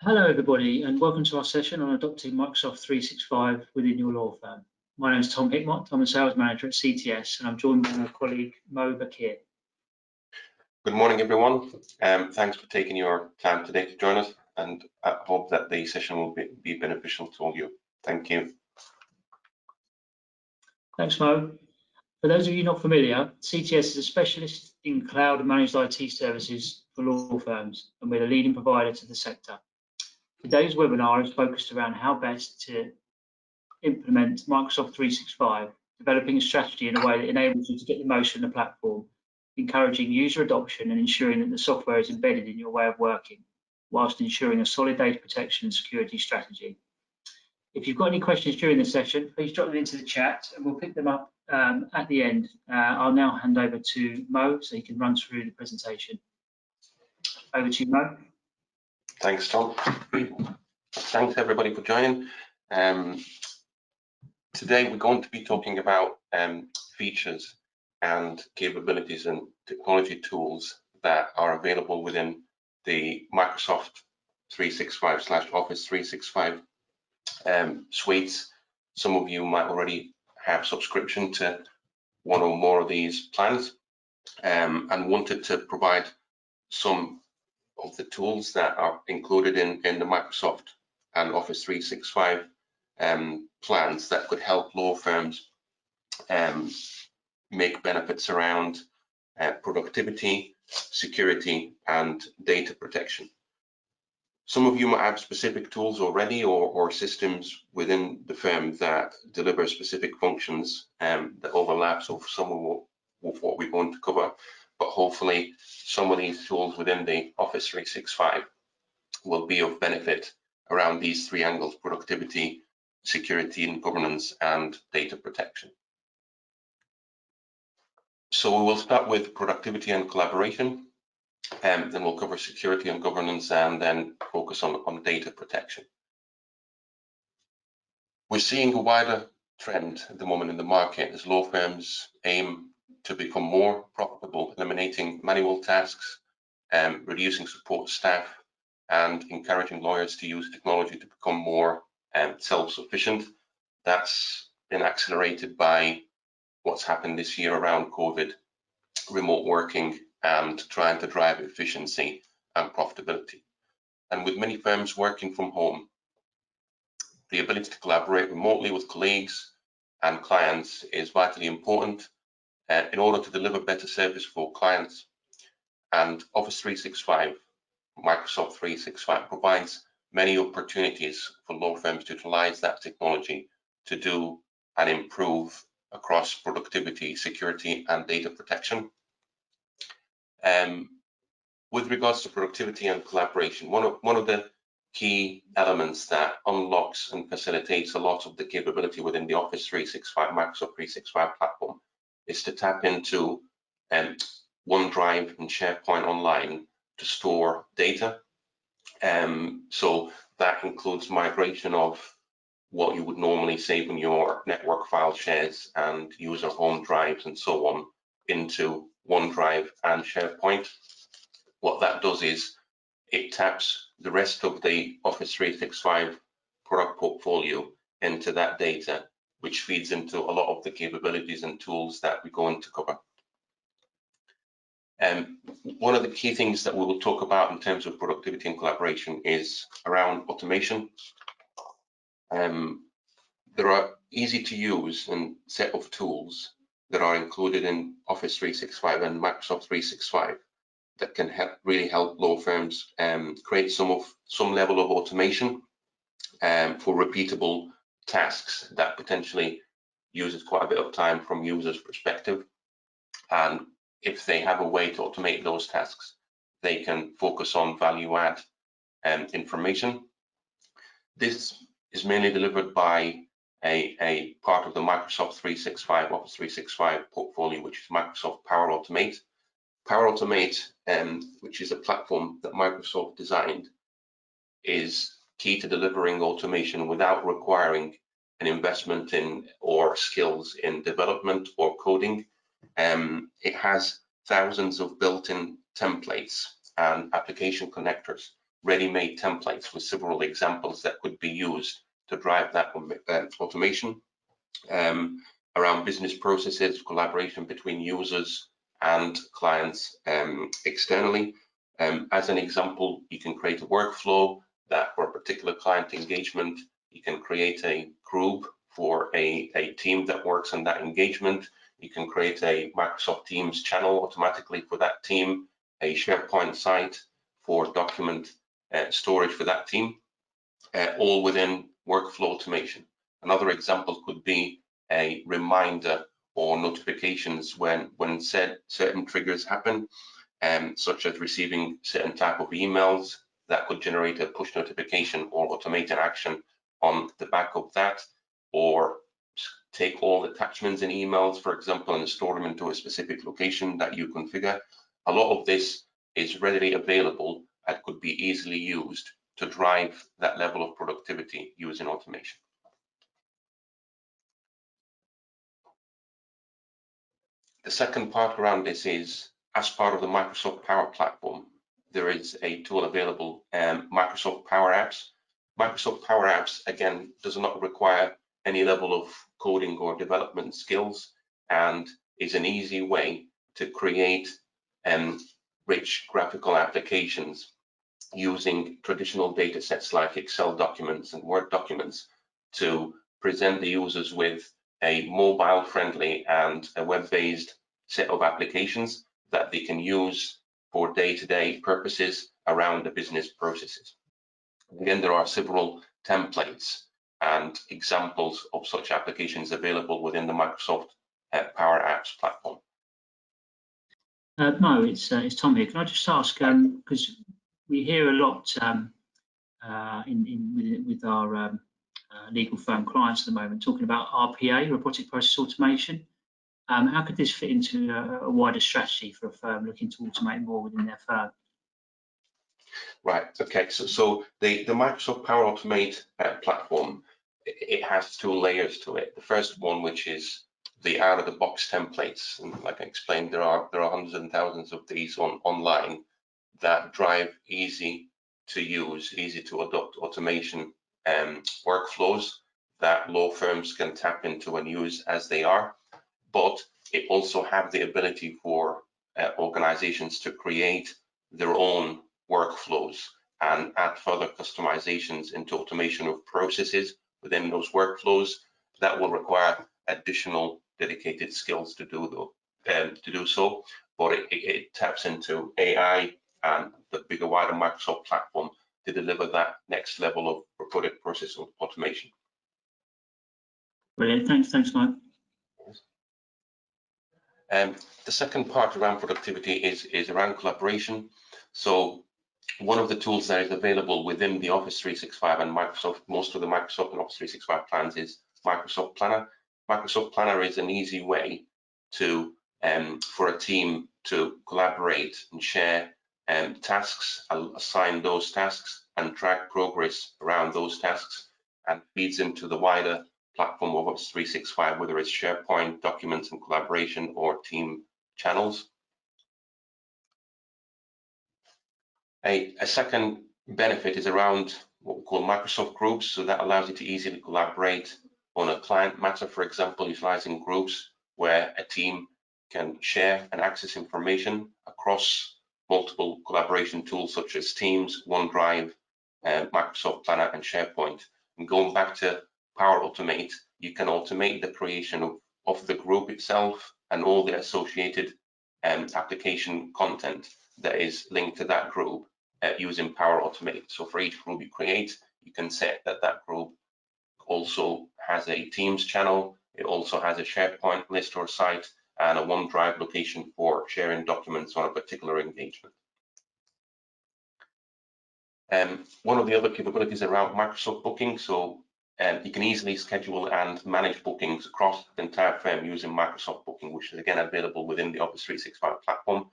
Hello everybody and welcome to our session on adopting Microsoft 365 within your law firm. My name is Tom Hickmott, I'm a sales manager at CTS and I'm joined by my colleague Mo Bakir. Good morning everyone. Thanks for taking your time today to join us, and I hope that the session will be beneficial to all of you. Thank you. Thanks Mo. For those of you not familiar, CTS is a specialist in cloud and managed IT services for law firms and we're the leading provider to the sector. Today's webinar is focused around how best to implement Microsoft 365, developing a strategy in a way that enables you to get the most from the platform, encouraging user adoption and ensuring that the software is embedded in your way of working, whilst ensuring a solid data protection and security strategy. If you've got any questions during the session, please drop them into the chat and we'll pick them up at the end. I'll now hand over to Mo so he can run through the presentation. Over to you, Mo. Thanks, Tom. Thanks everybody for joining. Today we're going to be talking about features and capabilities and technology tools that are available within the Microsoft 365/Office 365 suites. Some of you might already have subscription to one or more of these plans and wanted to provide some of the tools that are included in the Microsoft and Office 365 plans that could help law firms make benefits around productivity, security, and data protection. Some of you might have specific tools already or systems within the firm that deliver specific functions that overlaps with some of what we're going to cover, but hopefully some of these tools within the Office 365 will be of benefit around these three angles: productivity, security and governance, and data protection. So we will start with productivity and collaboration, then we'll cover security and governance, and then focus on data protection. We're seeing a wider trend at the moment in the market as law firms aim to become more profitable, eliminating manual tasks, reducing support staff, and encouraging lawyers to use technology to become more self-sufficient. That's been accelerated by what's happened this year around COVID, remote working, and trying to drive efficiency and profitability. And with many firms working from home, the ability to collaborate remotely with colleagues and clients is vitally important in order to deliver better service for clients. And Office 365, Microsoft 365, provides many opportunities for law firms to utilize that technology to do and improve across productivity, security, and data protection. With regards to productivity and collaboration, one of the key elements that unlocks and facilitates a lot of the capability within the Office 365, Microsoft 365 platform is to tap into OneDrive and SharePoint Online to store data. So that includes migration of what you would normally save in your network file shares and user home drives and so on into OneDrive and SharePoint. What that does is it taps the rest of the Office 365 product portfolio into that data, which feeds into a lot of the capabilities and tools that we're going to cover. One of the key things that we will talk about in terms of productivity and collaboration is around automation. There are easy to use and set of tools that are included in Office 365 and Microsoft 365 that can really help law firms create some level of automation for repeatable tasks that potentially uses quite a bit of time from users' perspective. And if they have a way to automate those tasks, they can focus on value add information. This is mainly delivered by a part of the Microsoft 365, Office 365 portfolio, which is Microsoft Power Automate. Power Automate, which is a platform that Microsoft designed, is key to delivering automation without requiring an investment in or skills in development or coding. It has thousands of built-in templates and application connectors ready-made templates with several examples that could be used to drive that automation around business processes, collaboration between users and clients externally. As an example, you can create a workflow that for a particular client engagement, you can create a group for a team that works on that engagement. You can create a Microsoft Teams channel automatically for that team, a SharePoint site for document storage for that team, all within workflow automation. Another example could be a reminder or notifications when certain triggers happen, such as receiving certain type of emails that could generate a push notification or automate an action on the back of that, or take all attachments in emails, for example, and store them into a specific location that you configure. A lot of this is readily available and could be easily used to drive that level of productivity using automation. The second part around this is, as part of the Microsoft Power Platform, there is a tool available, Microsoft Power Apps. Microsoft Power Apps, again, does not require any level of coding or development skills, and is an easy way to create rich graphical applications using traditional data sets like Excel documents and Word documents to present the users with a mobile-friendly and a web-based set of applications that they can use for day-to-day purposes around the business processes. Again, there are several templates and examples of such applications available within the Microsoft Power Apps platform. No, it's Tom here. Can I just ask, because we hear a lot with our legal firm clients at the moment talking about RPA, robotic process automation. How could this fit into a wider strategy for a firm looking to automate more within their firm? Right. Okay. So the Microsoft Power Automate platform, it has two layers to it. The first one, which is the out-of-the-box templates, and like I explained, there are hundreds and thousands of these online that drive easy to use, easy to adopt automation workflows that law firms can tap into and use as they are. But it also have the ability for organizations to create their own workflows and add further customizations into automation of processes within those workflows. That will require additional dedicated skills to do so, but it taps into AI and the bigger, wider Microsoft platform to deliver that next level of robotic process automation. Brilliant. Thanks, Mike. The second part around productivity is around collaboration. So one of the tools that is available within the Office 365 and Microsoft, most of the Microsoft and Office 365 plans, is Microsoft Planner. Microsoft Planner is an easy way to for a team to collaborate and share tasks, assign those tasks, and track progress around those tasks, and feeds into the wider platform of Office 365, whether it's SharePoint, documents and collaboration, or team channels. A second benefit is around what we call Microsoft groups. So that allows you to easily collaborate on a client matter, for example, utilizing groups where a team can share and access information across multiple collaboration tools such as Teams, OneDrive, Microsoft Planner, and SharePoint. And going back to Power Automate, you can automate the creation of the group itself and all the associated application content that is linked to that group using Power Automate. So for each group you create, you can set that group also has a Teams channel. It also has a SharePoint list or site and a OneDrive location for sharing documents on a particular engagement. One of the other capabilities around Microsoft Booking. So you can easily schedule and manage bookings across the entire firm using Microsoft Booking, which is again available within the Office 365 platform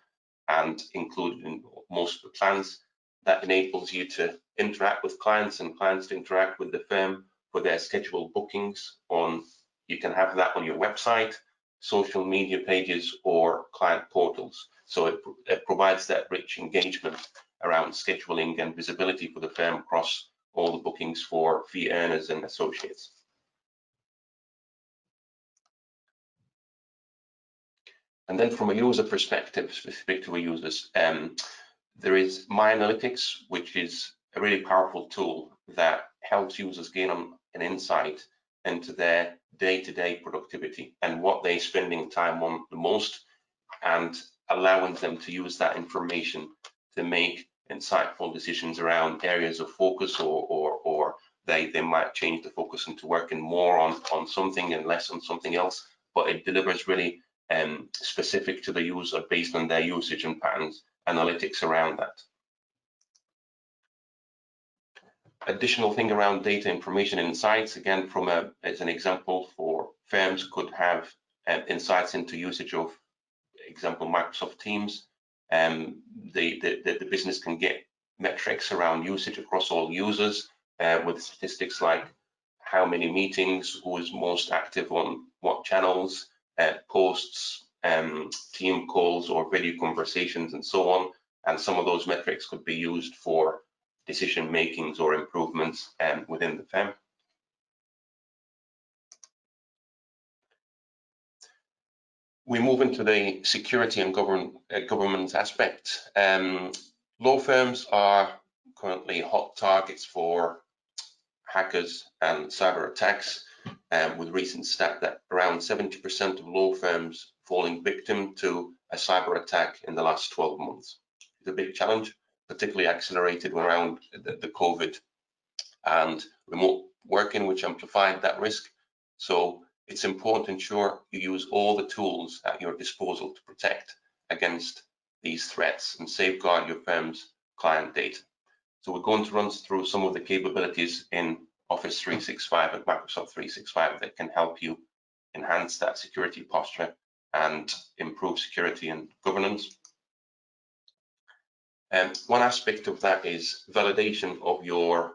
and included in most of the plans. That enables you to interact with clients and clients to interact with the firm for their scheduled bookings on. You can have that on your website, social media pages, or client portals. So it provides that rich engagement around scheduling and visibility for the firm across all the bookings for fee earners and associates. And then from a user perspective, specific to our users, there is My Analytics, which is a really powerful tool that helps users gain an insight into their day-to-day productivity and what they're spending time on the most, and allowing them to use that information to make insightful decisions around areas of focus, or they might change the focus into working more on something and less on something else, but it delivers really specific to the user based on their usage and patterns, analytics around that. Additional thing around data information insights, again, as an example for firms, could have insights into usage of, example, Microsoft Teams. The business can get metrics around usage across all users with statistics like how many meetings, who is most active on what channels, posts, team calls or video conversations, and so on. And some of those metrics could be used for decision makings or improvements within the firm. We move into the security and governance aspect. Law firms are currently hot targets for hackers and cyber attacks, with recent stat that around 70% of law firms falling victim to a cyber attack in the last 12 months. It's a big challenge, particularly accelerated around the COVID and remote working, which amplified that risk. So it's important to ensure you use all the tools at your disposal to protect against these threats and safeguard your firm's client data. So we're going to run through some of the capabilities in Office 365 and Microsoft 365 that can help you enhance that security posture and improve security and governance. One aspect of that is validation of your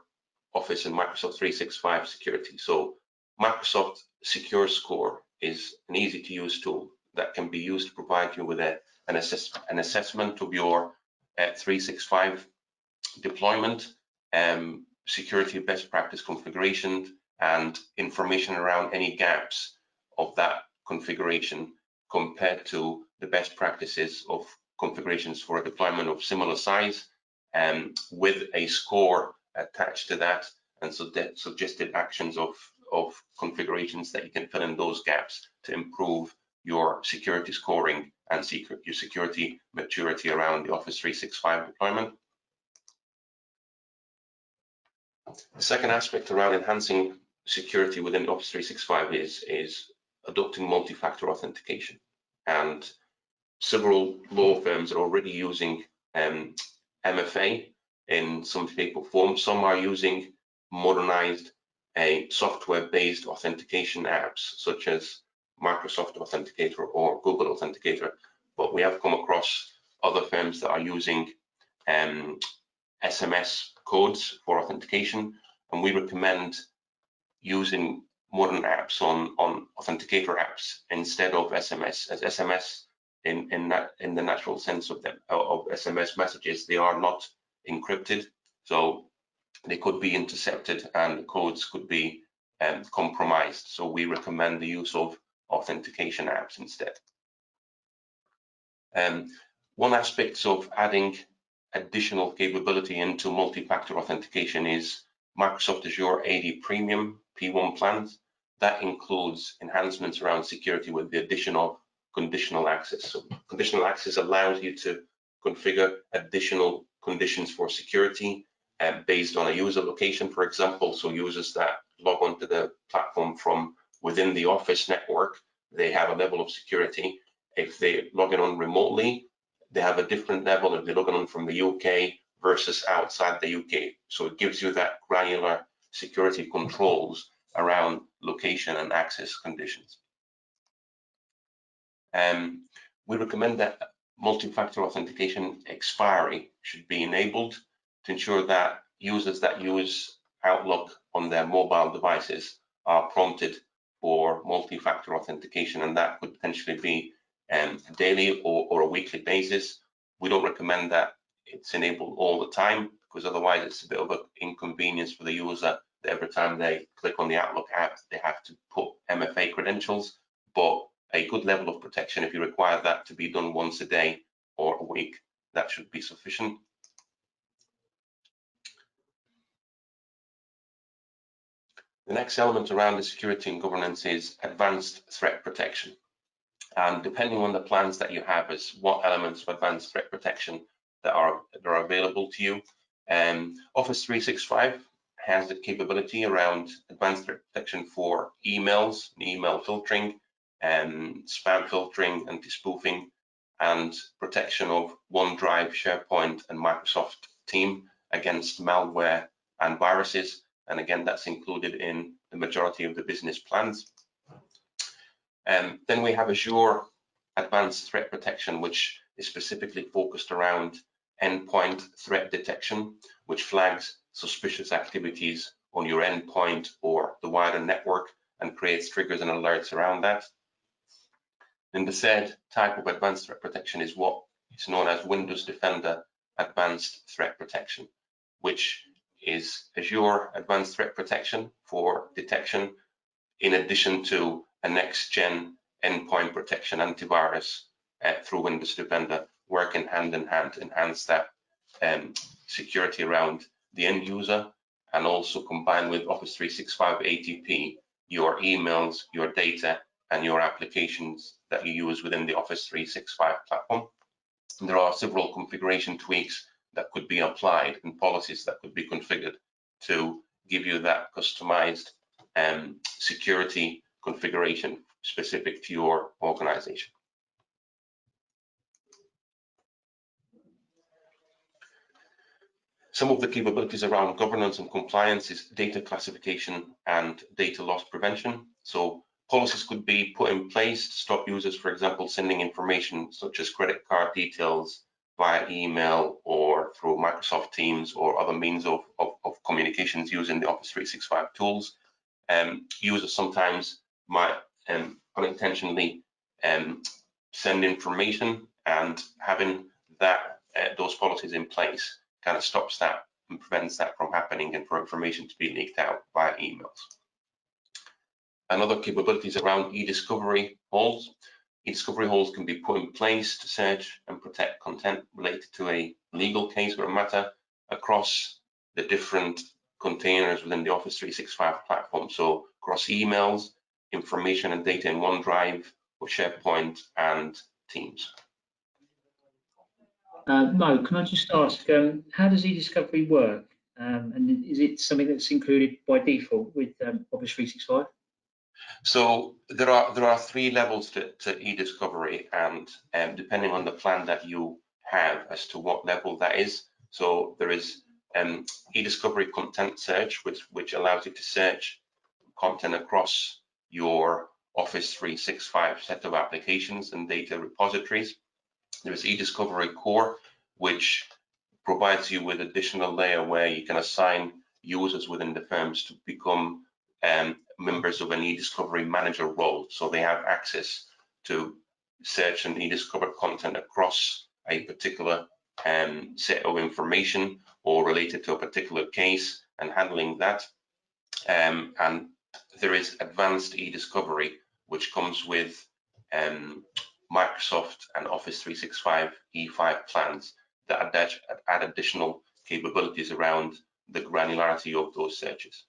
Office and Microsoft 365 security. So Microsoft Secure Score is an easy to use tool that can be used to provide you with an assessment of your 365 deployment, security best practice configuration, and information around any gaps of that configuration compared to the best practices of configurations for a deployment of similar size, with a score attached to that, and so that suggested actions of configurations that you can fill in those gaps to improve your security scoring and your security maturity around the Office 365 deployment. The second aspect around enhancing security within Office 365 is adopting multi-factor authentication, and several law firms are already using MFA in some shape or form. Some are using modernized software-based authentication apps such as Microsoft Authenticator or Google Authenticator, but we have come across other firms that are using SMS codes for authentication, and we recommend using modern apps on authenticator apps instead of SMS, as SMS in the natural sense of SMS messages, they are not encrypted, so they could be intercepted and the codes could be compromised. So we recommend the use of authentication apps instead. One aspect of adding additional capability into multi-factor authentication is Microsoft Azure AD Premium P1 plans. That includes enhancements around security with the addition of conditional access. So conditional access allows you to configure additional conditions for security based on a user location, for example. So users that log onto the platform from within the Office network, they have a level of security. If they log in on remotely, they have a different level if they log in from the UK versus outside the UK. So it gives you that granular security controls around location and access conditions. We recommend that multi-factor authentication expiry should be enabled to ensure that users that use Outlook on their mobile devices are prompted for multi-factor authentication, and that could potentially be daily or a weekly basis. We don't recommend that it's enabled all the time, because otherwise it's a bit of an inconvenience for the user that every time they click on the Outlook app, they have to put MFA credentials. But a good level of protection, if you require that to be done once a day or a week, that should be sufficient. The next element around the security and governance is advanced threat protection. And depending on the plans that you have, is what elements of advanced threat protection that are available to you. Office 365 has the capability around advanced threat protection for emails, email filtering, spam filtering, anti-spoofing, and protection of OneDrive, SharePoint, and Microsoft Teams against malware and viruses. And again, that's included in the majority of the business plans. Then we have Azure Advanced Threat Protection, which is specifically focused around endpoint threat detection, which flags suspicious activities on your endpoint or the wider network and creates triggers and alerts around that. And the third type of advanced threat protection is what is known as Windows Defender Advanced Threat Protection, which is Azure Advanced Threat Protection for detection, in addition to a next-gen endpoint protection antivirus through Windows Defender, working hand in hand to enhance that security around the end user, and also combined with Office 365 ATP, your emails, your data, and your applications that you use within the Office 365 platform. And there are several configuration tweaks that could be applied and policies that could be configured to give you that customized security configuration specific to your organization. Some of the capabilities around governance and compliance is data classification and data loss prevention. So policies could be put in place to stop users, for example, sending information such as credit card details via email or through Microsoft Teams or other means of communications using the Office 365 tools. Users sometimes might unintentionally send information, and having that those policies in place kind of stops that and prevents that from happening and for information to be leaked out via emails. And other capabilities around e-discovery holes. E-discovery holes can be put in place to search and protect content related to a legal case or a matter across the different containers within the Office 365 platform. So across emails, information and data in OneDrive, or SharePoint and Teams. Mo, can I just ask, how does e-discovery work? And is it something that's included by default with Office 365? So there are three levels to e-discovery, and depending on the plan that you have as to what level that is. So there is e-discovery content search, which allows you to search content across your Office 365 set of applications and data repositories. There is e-discovery core, which provides you with additional layer where you can assign users within the firms to become members of an e-discovery manager role. So they have access to search and e-discover content across a particular set of information or related to a particular case and handling that. And there is advanced e-discovery, which comes with Microsoft and Office 365 E5 plans that add additional capabilities around the granularity of those searches.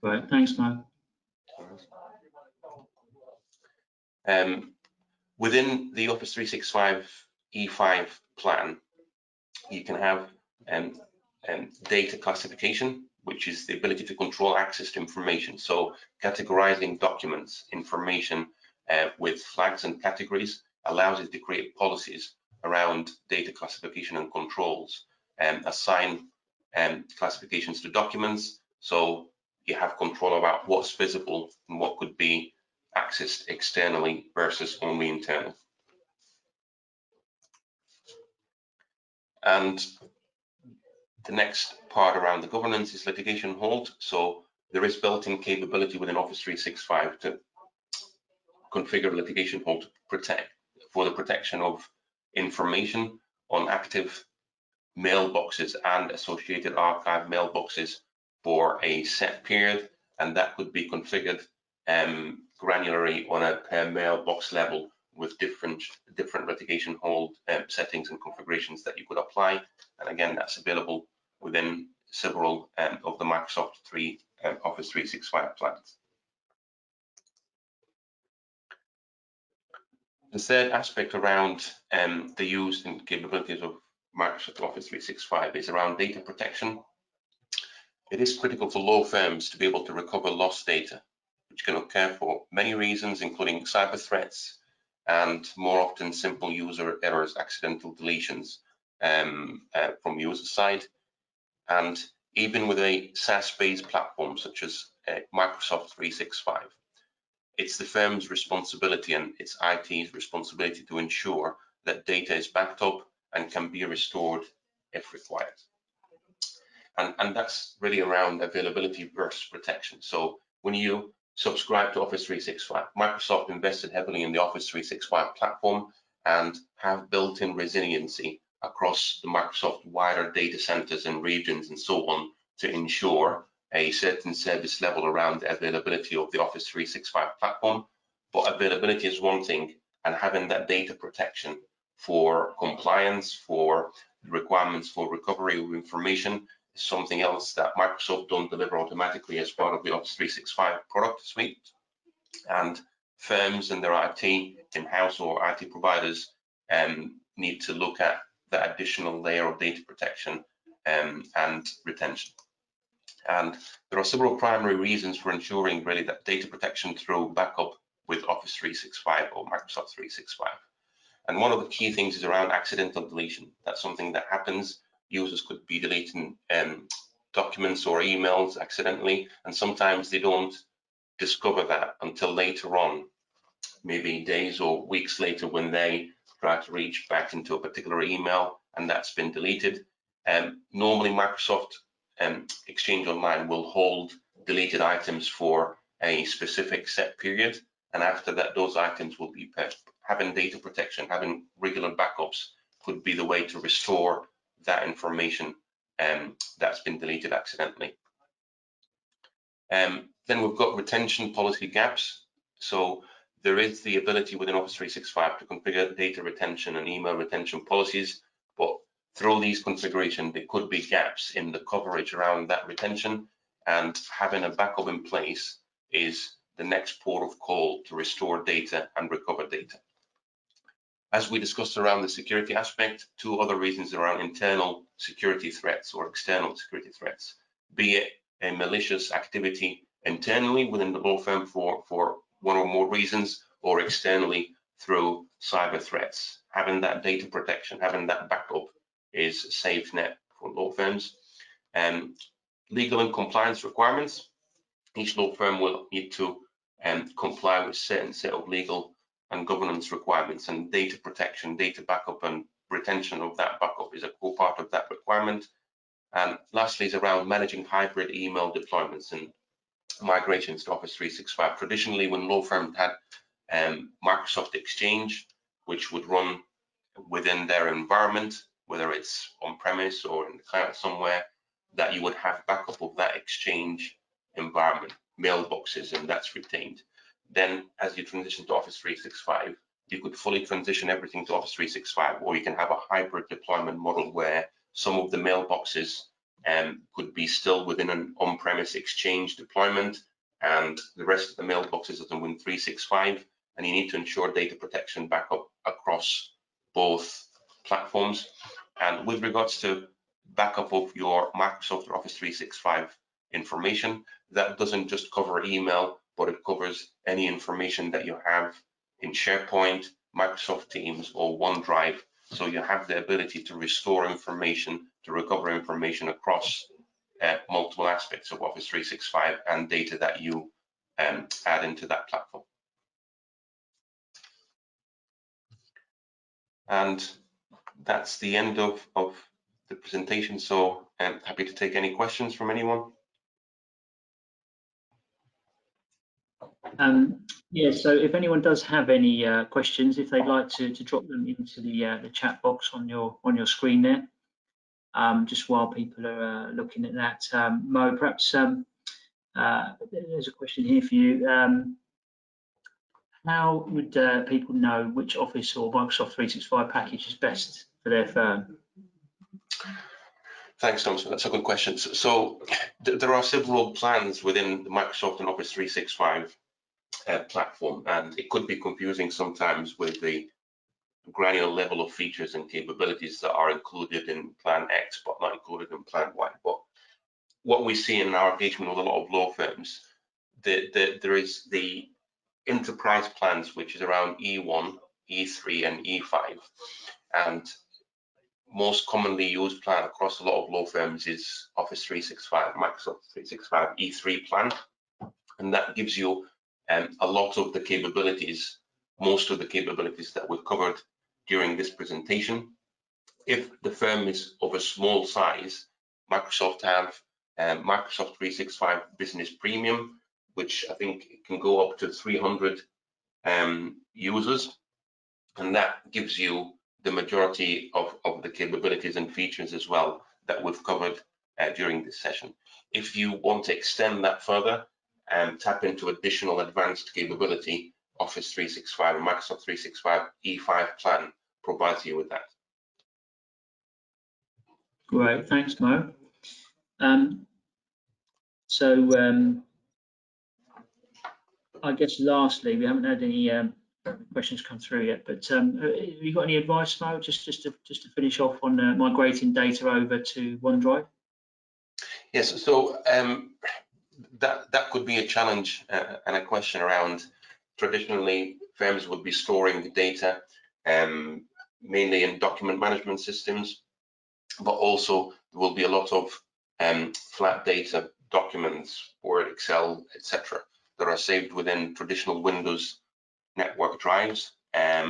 Right, thanks, Mo. Within the Office 365 E5 plan, you can have data classification, which is the ability to control access to information. So categorizing documents, information with flags and categories allows you to create policies around data classification and controls, and assign classifications to documents, so you have control about what's visible and what could be accessed externally versus only internal. And the next part around the governance is litigation hold. So there is built-in capability within Office 365 to configure litigation hold to protect for the protection of information on active mailboxes and associated archive mailboxes for a set period, and that could be configured granularly on a per mailbox level with different replication hold settings and configurations that you could apply. And again, that's available within several of the Microsoft Office 365 plans. The third aspect around the use and capabilities of Microsoft Office 365 is around data protection. It is critical for law firms to be able to recover lost data, which can occur for many reasons, including cyber threats and more often simple user errors, accidental deletions from user side. And even with a SaaS-based platform such as Microsoft 365, it's the firm's responsibility and its IT's responsibility to ensure that data is backed up and can be restored if required. And that's really around availability versus protection. So when you subscribe to Office 365, Microsoft invested heavily in the Office 365 platform and have built-in resiliency across the Microsoft wider data centers and regions and so on to ensure a certain service level around the availability of the Office 365 platform. But availability is one thing, and having that data protection for compliance, for requirements for recovery of information is something else that Microsoft don't deliver automatically as part of the Office 365 product suite. And firms and their IT in-house or IT providers need to look at that additional layer of data protection and retention. And there are several primary reasons for ensuring really that data protection through backup with Office 365 or Microsoft 365. And one of the key things is around accidental deletion. That's something that happens. Users could be deleting documents or emails accidentally, and sometimes they don't discover that until later on, maybe days or weeks later, when they try to reach back into a particular email and that's been deleted. Normally Microsoft Exchange Online will hold deleted items for a specific set period, and after that those items will be purged. Having data protection, having regular backups could be the way to restore that information that's been deleted accidentally. Then we've got retention policy gaps. So there is the ability within Office 365 to configure data retention and email retention policies, but through these configurations, there could be gaps in the coverage around that retention, and having a backup in place is the next port of call to restore data and recover data. As we discussed around the security aspect, two other reasons around internal security threats or external security threats, be it a malicious activity internally within the law firm for one or more reasons, or externally through cyber threats. Having that data protection, having that backup is a safe net for law firms. Legal and compliance requirements. Each law firm will need to comply with certain set of legal and governance requirements, and data protection, data backup and retention of that backup is a core part of that requirement. And lastly is around managing hybrid email deployments and migrations to Office 365. Traditionally, when law firms had Microsoft Exchange, which would run within their environment, whether it's on-premise or in the cloud somewhere, that you would have backup of that Exchange environment, mailboxes, and that's retained. Then as you transition to Office 365, you could fully transition everything to Office 365, or you can have a hybrid deployment model where some of the mailboxes could be still within an on-premise Exchange deployment, and the rest of the mailboxes are within 365, and you need to ensure data protection backup across both platforms. And with regards to backup of your Microsoft or Office 365 information, that doesn't just cover email, but it covers any information that you have in SharePoint, Microsoft Teams, or OneDrive. So you have the ability to restore information, to recover information across multiple aspects of Office 365 and data that you add into that platform. And that's the end of the presentation. So I'm happy to take any questions from anyone. Yeah, so if anyone does have any questions, if they'd like to drop them into the chat box on your screen there, just while people are looking at that. Mo, perhaps there's a question here for you. How would people know which Office or Microsoft 365 package is best for their firm? Thanks, Tom. So that's a good question. So there are several plans within the Microsoft and Office 365 platform, and it could be confusing sometimes with the granular level of features and capabilities that are included in Plan X but not included in Plan Y. But what we see in our engagement with a lot of law firms, there is the enterprise plans, which is around E1, E3, and E5, and most commonly used plan across a lot of law firms is Office 365, Microsoft 365 E3 plan, and that gives you a lot of the capabilities, most of the capabilities that we've covered during this presentation. If the firm is of a small size, Microsoft have Microsoft 365 Business Premium, which I think can go up to 300 users, and that gives you the majority of the capabilities and features as well that we've covered during this session. If you want to extend that further and tap into additional advanced capability, Office 365 and Microsoft 365 E5 plan provides you with that. Great, thanks, Mo. I guess lastly, we haven't had any questions come through yet, but have you got any advice, Mo, just to finish off on migrating data over to OneDrive? Yes, so that could be a challenge and a question around. Traditionally, firms would be storing the data mainly in document management systems, but also there will be a lot of flat data documents, Word, Excel, etc., that are saved within traditional Windows network drives,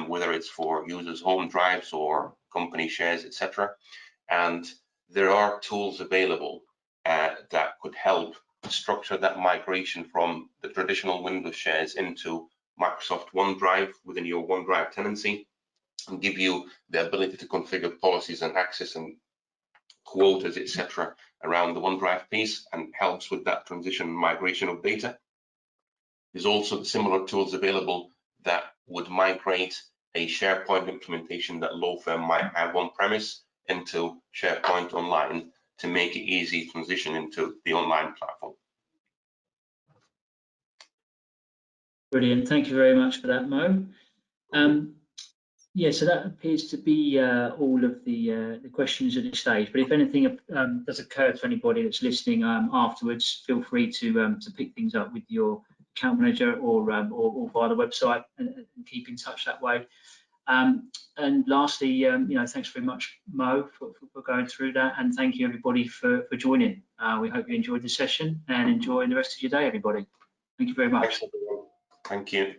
whether it's for users' home drives or company shares, etc. And there are tools available that could help structure that migration from the traditional Windows shares into Microsoft OneDrive within your OneDrive tenancy, and give you the ability to configure policies and access and quotas, etc., around the OneDrive piece, and helps with that transition and migration of data. There's also similar tools available that would migrate a SharePoint implementation that law firm might have on premise into SharePoint Online to make it easy transition into the online platform. Brilliant, thank you very much for that, Mo. Yeah, so that appears to be all of the questions at this stage. But if anything does occur to anybody that's listening afterwards, feel free to pick things up with your account manager or via the website and keep in touch that way. And lastly, thanks very much, Mo, for going through that, and thank you everybody for joining. We hope you enjoyed the session and enjoy the rest of your day, everybody. Thank you very much. Thanks, everyone. Thank you.